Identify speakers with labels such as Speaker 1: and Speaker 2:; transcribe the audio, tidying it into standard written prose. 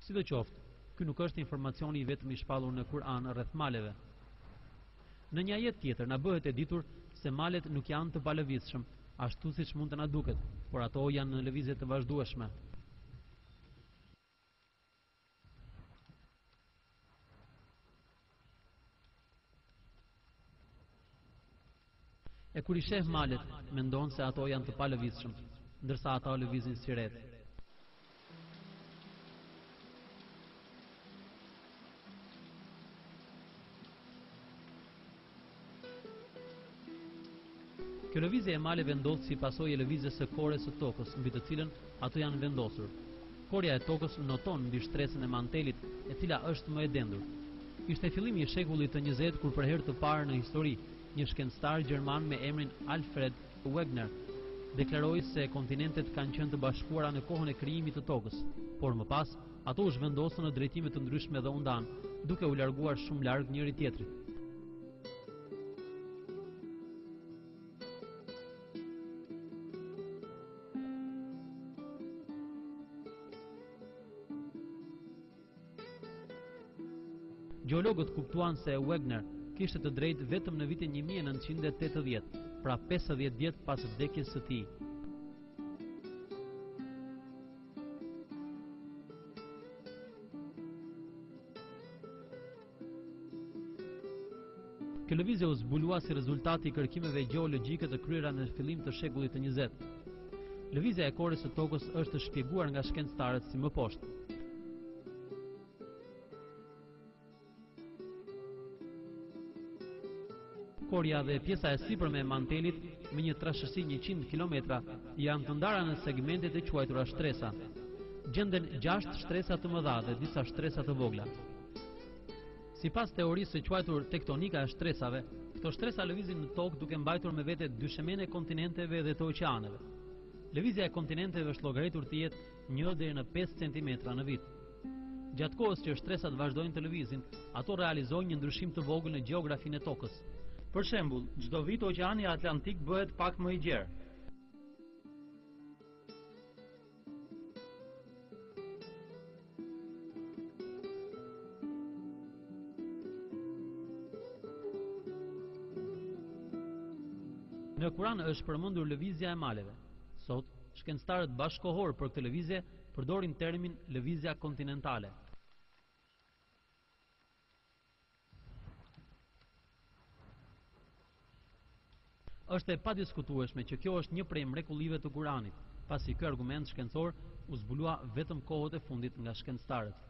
Speaker 1: Sidoqoftë, ky nuk është informacioni i vetëm i shpallur në Kur'an rreth maleve. Në një ajet tjetër na bëhet e ditur se malet nuk janë të palëvizshëm, ashtu siç mund të na duket, por ato janë në lëvizje të vazhdueshme. E kur i sheh malet, mendon se ato janë të palëvizshëm, ndërsa ata lëvizin si rreth. Kjo lëvizje e maleve ndodh si pasojë e lëvizjes së korres së tokës, mbi të cilën ato janë vendosur. Korja e tokës noton mbi shtresën e mantelit, e cila është më e dendur. Ishte fillimi i shekullit të 20 kur për herë të parë në histori, një shkencëtar gjerman me emrin Alfred Wegener deklaroi se kontinentet kanë qenë të bashkuara në kohën e krijimit të tokës, por më pas ato u zhvendosën në drejtime të ndryshme dhe u ndan, duke u larguar shumë larg njëri tjetrit. Gjeologët kuptuan se Wegener kishte të drejtë vetëm në vitin 1980, pra 50 vjet pas vdekjes së tij. Kjo lëvizje u zbulua si rezultati i kërkimeve gjeologjike të kryera në fillim të shekullit të 20. Lëvizja e korres së tokës është shpjeguar nga shkencëtarët si më poshtë. Korja dhe pjesa e sipërme e mantelit me një trashësi 100 km janë të ndara në segmentet e quajtura shtresa. Gjenden 6 shtresa të mëdha dhe disa shtresa të vogla. Sipas teorisë së quajtur tektonika e shtresave, këto shtresa lëvizin në tokë duke mbajtur me vete dyshemene e kontinenteve dhe të oqeaneve. Lëvizja e kontinenteve është llogaritur të jetë 1 deri në 5 cm në vit. Gjatë kohës që shtresat vazhdojnë të lëvizin, ato realizojnë një ndryshim të vogël në gjeografinë e tokës.
Speaker 2: Për shembull, çdo vit oqeani Atlantik bëhet pak më i gjerë.
Speaker 1: Në Kur'an është përmendur lëvizja e maleve. Sot, shkencëtarët bashkëkohor për këtë lëvizje përdorin termin lëvizja kontinentale. Është e padiskutueshme që kjo është një prej mrekullive të Kuranit, pasi ky argument shkencor u zbulua vetëm kohët e fundit nga shkencëtarët.